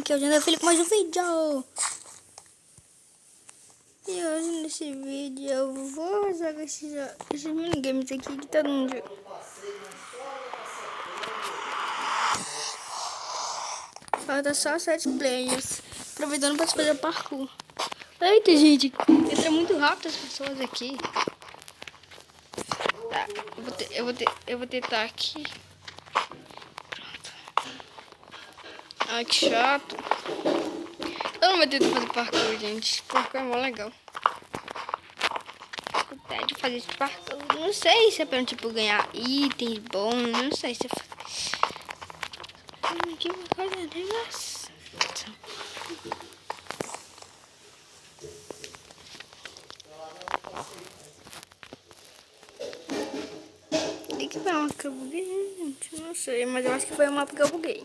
aqui é o Jandel Filho com mais um vídeo. E hoje nesse vídeo eu vou jogar esses minigames aqui que todo mundo joga. Falta só 7 players, aproveitando para fazer o parkour. Eita, gente, entra muito rápido as pessoas aqui. Tá, eu vou tentar aqui. Pronto. Ai, que chato. Eu não vou tentar fazer parkour, gente. Parkour é mó legal. Vontade de fazer esse parkour. Não sei se é pra, tipo, ganhar itens bons. Não sei se é... Que coisa negócio. E que foi uma que eu buguei, gente? Não sei, mas eu acho que foi uma que eu buguei.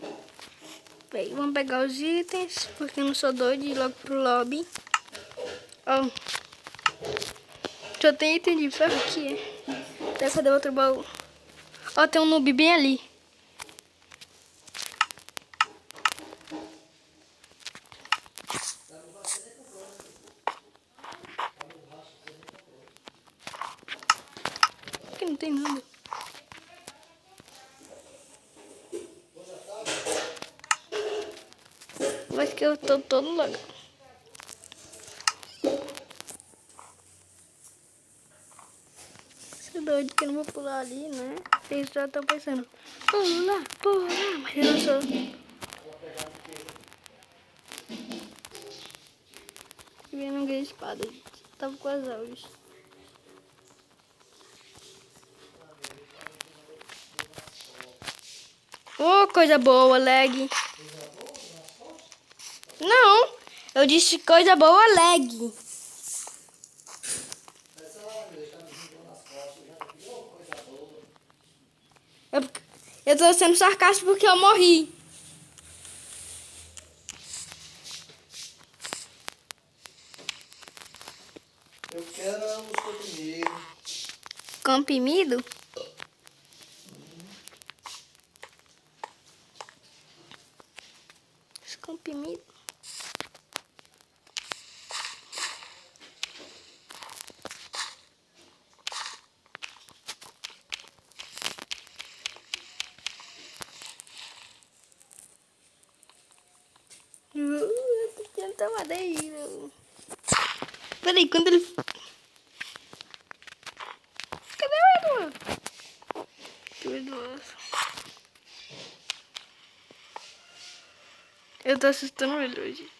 Bem, vamos pegar os itens, porque eu não sou doido de ir logo pro lobby. Ó, só tem item de ferro aqui. Deve fazer outro baú. Ó, tem um noob bem ali. Aqui não tem nada. Eu acho que eu tô todo logo. Sou doido que eu não vou pular ali, né? Vocês já estão pensando, pula, mas eu não sou. Eu não ganhei espada, gente. Tava com as aulas. Oh, coisa boa, lag. Não, eu disse coisa boa, lag. Eu tô sendo sarcástico porque eu morri. Eu quero os comprimidos. Comprimido? Os comprimidos? Tem tanta madeira. Peraí, quando ele... Cadê o Eduardo? O Eduardo. Eu tô assustando ele hoje.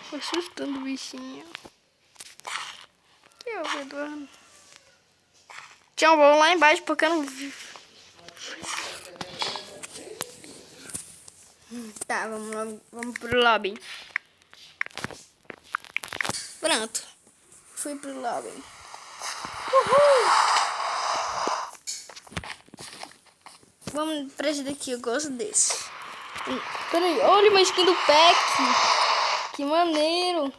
Tô assustando o bichinho. Que é o Eduardo? Tinha um bolo lá embaixo porque eu não vi. Tá, vamos pro lobby. Pronto. Fui pro lobby. Uhul! Vamos pra esse daqui, eu gosto desse. Peraí, olha uma skin do Peck. Que maneiro.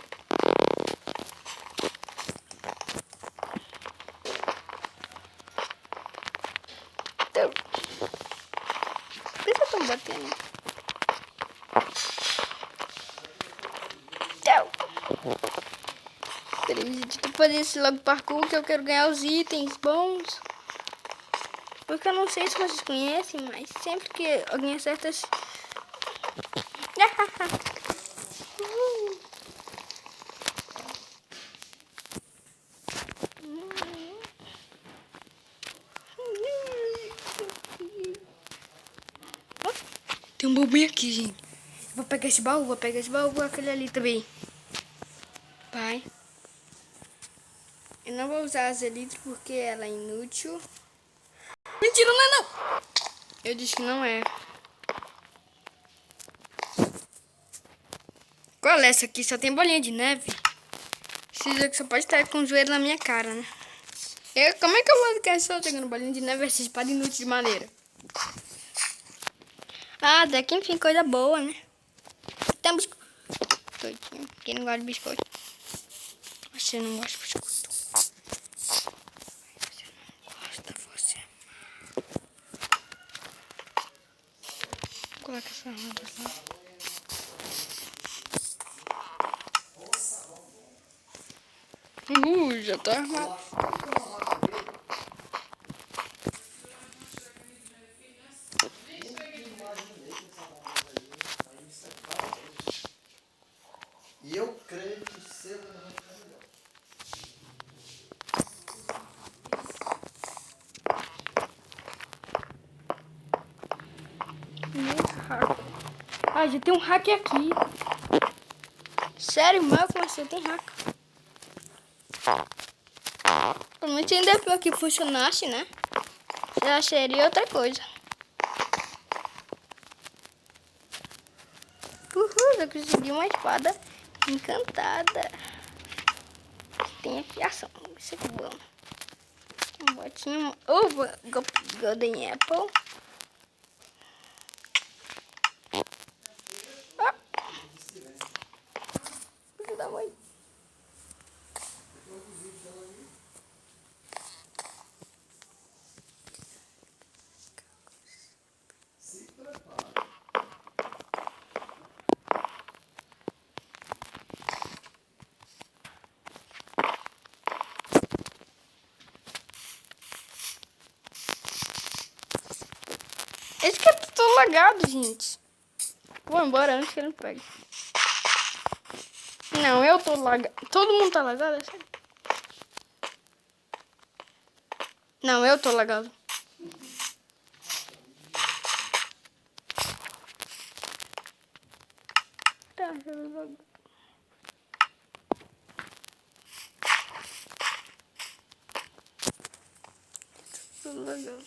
Então, por que vocês estão batendo? Então. Peraí, gente, tô fazendo esse logo parkour que eu quero ganhar os itens bons. Porque eu não sei se vocês conhecem, mas sempre que alguém acerta... Tem um bobinho aqui, gente. Vou pegar esse baú, aquele ali também. Vai. Eu não vou usar a Zelitro porque ela é inútil. Mentira, não é não! Eu disse que não é. Qual é essa aqui? Só tem bolinha de neve. Precisa que só pode estar com o joelho na minha cara, né? Como é que eu vou ficar só jogando bolinha de neve essa espada inútil de maneira? Ah, até que enfim, coisa boa, né? Tem um biscoito. Quem não gosta de biscoito? Você não gosta de biscoito. colocar essa roda lá. Já tô armado. E eu creio que cedo vai ficar melhor. Ah, já tem um hack aqui. Sério, mas como assim tem hack? Pelo menos ainda pior que funcionasse, né? Já seria outra coisa. Uhul, eu consegui uma espada encantada. Tem afiação. Isso aqui é bom. Um botinho. Golden Apple. Ah! Filho da mãe. Esse aqui é todo lagado, gente. Vou embora antes que ele me pegue. Não, eu tô lagado. Todo mundo tá lagado, é sério? Não, eu tô lagado. Tá, já tô lagado. Tudo legal.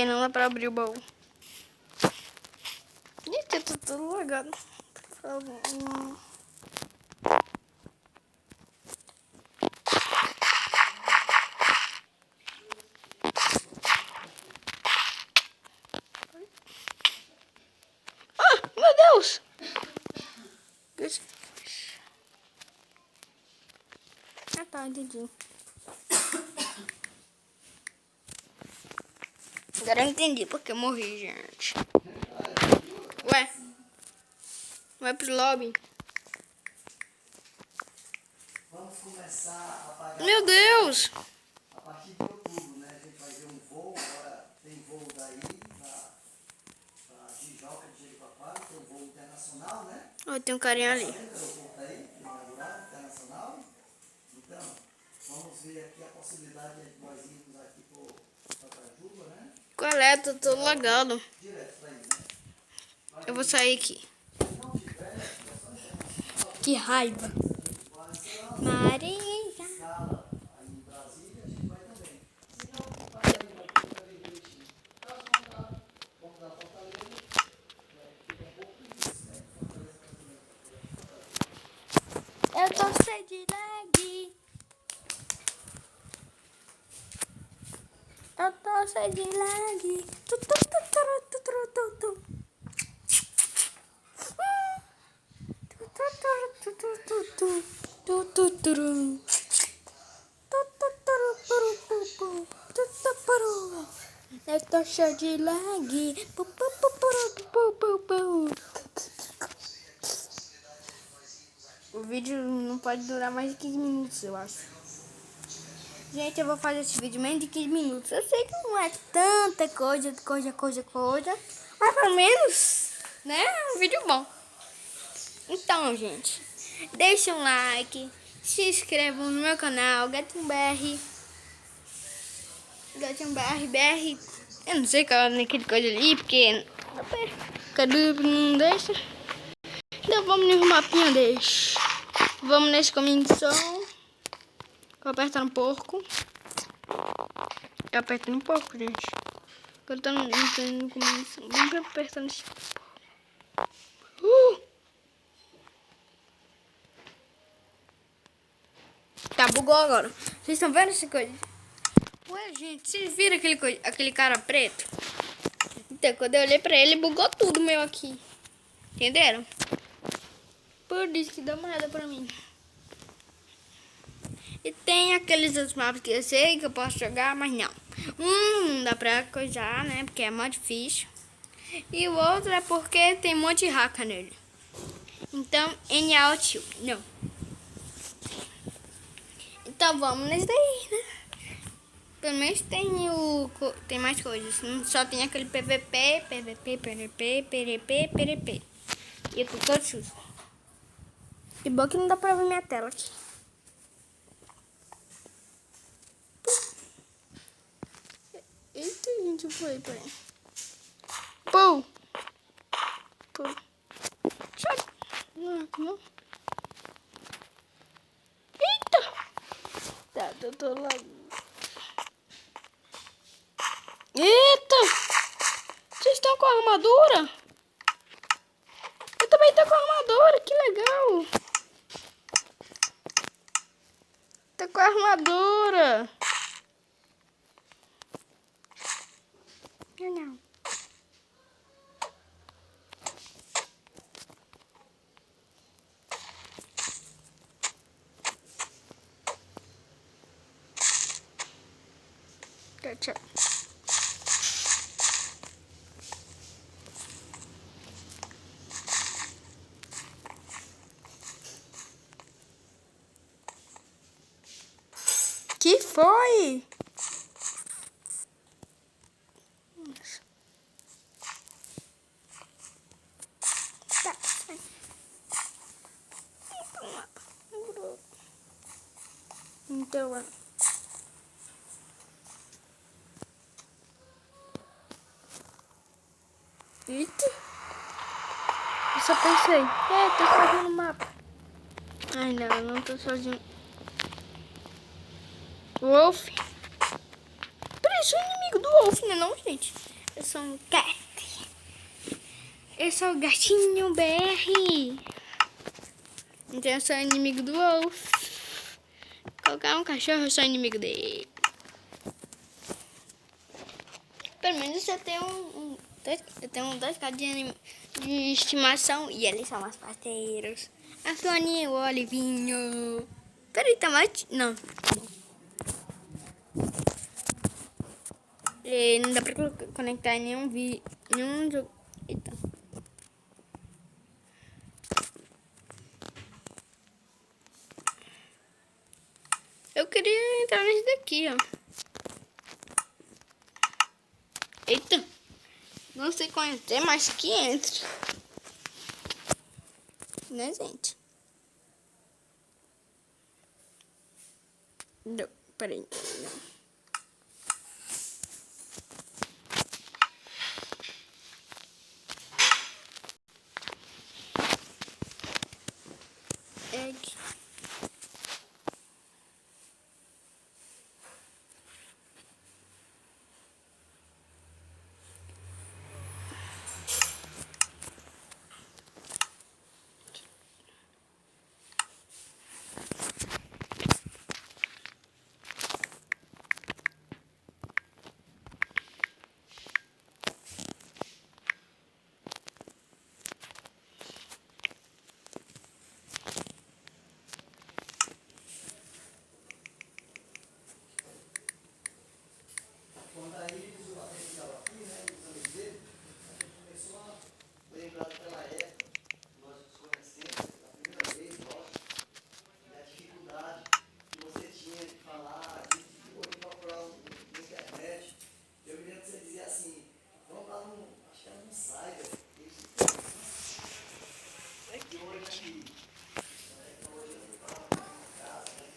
Não dá pra abrir o baú. Gente, eu tô todo lagado. Por favor. Ah, meu Deus! Ah, tá, entendi. Agora eu entendi porque eu morri, gente. Ué? Vai pro lobby? Vamos começar a pagar. Meu Deus! A partir de outubro, né? A gente vai ver um voo. Agora tem voo daí pra Jijoca de Jericoacoara, tem um voo internacional, né? Ó, tem um carinha ali. Aeroporto aí, inaugurado, internacional. Então, vamos ver aqui a possibilidade de nós irmos aqui para Trajuba, né? Qual é? Tô todo lagado. Direto para aí, né? Eu vou sair aqui. Que raiva. Maria. Escala aí em Brasília, a gente vai também. Se não, vai aí, vai ter também direitinho. Caso contrário, vamos dar Fortaleza. Fica um pouco difícil, né? Fortaleza. Eu tô cheio de lag. Eu tô cheio de lag. Tu, tu, tu, tu, tu, tu, tu, tu. Tu, tu, tu, tu, tu, tu, tu. Tu, tu, tu. Tu, tu, tu, tu, tu, tu. Tu, tu, tu. Eu tô cheio de lag. Pu, pu, pu, pu, pu, pu, pu. O vídeo não pode durar mais de 15 minutos, eu acho. Gente, eu vou fazer esse vídeo menos de 15 minutos. Eu sei que não é tanta coisa. Mas pelo menos, né? É um vídeo bom. Então, gente, deixa um like. Se inscrevam no meu canal, GatinBR. GatinBR. Eu não sei qual é naquele coisa ali, porque... Cadê? Não deixa. Então vamos no mapinha, deixa. Vamos nesse caminho de som. Vou apertar um pouco. Tô apertando um pouco, gente. Eu tô no começo. Vamos apertando esse. Tá, bugou agora. Vocês estão vendo essa coisa? Ué, gente, vocês viram aquele cara preto? Então, quando eu olhei pra ele, bugou tudo meu aqui. Entenderam? Por isso que deu uma olhada pra mim. E tem aqueles outros mapas que eu sei que eu posso jogar, mas não. Não dá pra coisar, né? Porque é mó difícil. E o outro é porque tem um monte de hacker nele. Então, NAO2, não. Então vamos nesse daí, né? Pelo menos tem mais coisas. Não só tem aquele PVP, PVP, PVP, PVP, PVP. E eu tô todo sujo. E bom que não dá pra ver minha tela aqui. Eita, gente, foi, peraí. Pô! Pô. Sai. Não. Eita! Tá, eu tô lá. Eita! Vocês estão com a armadura? Eu também tô com a armadura, que legal! Tô com a armadura! Não. Tchau. Que foi? Tá. Então, eita. Eu só pensei, tô sozinho no mapa. Ai, não, eu não tô sozinho. Wolf. Peraí, eu sou inimigo do Wolf, né não, gente? Eu sou um cat. Eu sou o gatinho BR. Então eu sou inimigo do Wolf. Colocar um cachorro, eu sou inimigo dele. Pelo menos eu tenho dois gatos de estimação e eles são meus parceiros. A Soninha e o Olivinho. Peraí, tá mais... Não. Não dá pra conectar nenhum jogo. Eita. Eu queria entrar nesse daqui, ó. Eita. Não sei conhecer, mas que entre. Né, gente? Não, peraí. Não. Egg. Quando a Iris, o atendente estava aqui, né, os amigos dele, a gente começou a lembrar daquela época que nós nos conhecemos, a primeira vez, lógico, e a dificuldade que você tinha de falar, de procurar na internet. Eu me lembro que você dizia assim, vamos lá no, acho que era no Cyber, que hoje aqui, hoje eu estava em casa, né,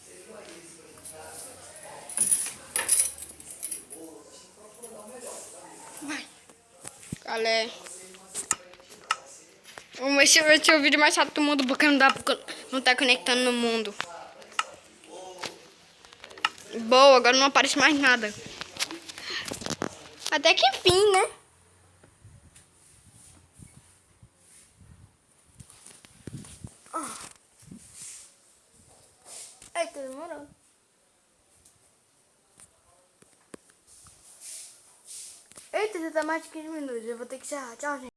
você viu a Iris foi em casa, Qual é? Esse é o vídeo mais chato do mundo porque não tá conectando no mundo. Boa, agora não aparece mais nada. Até que enfim, né? Eita, demorou. Eita, já tá mais de 15 minutos. Eu vou ter que encerrar. Tchau, gente.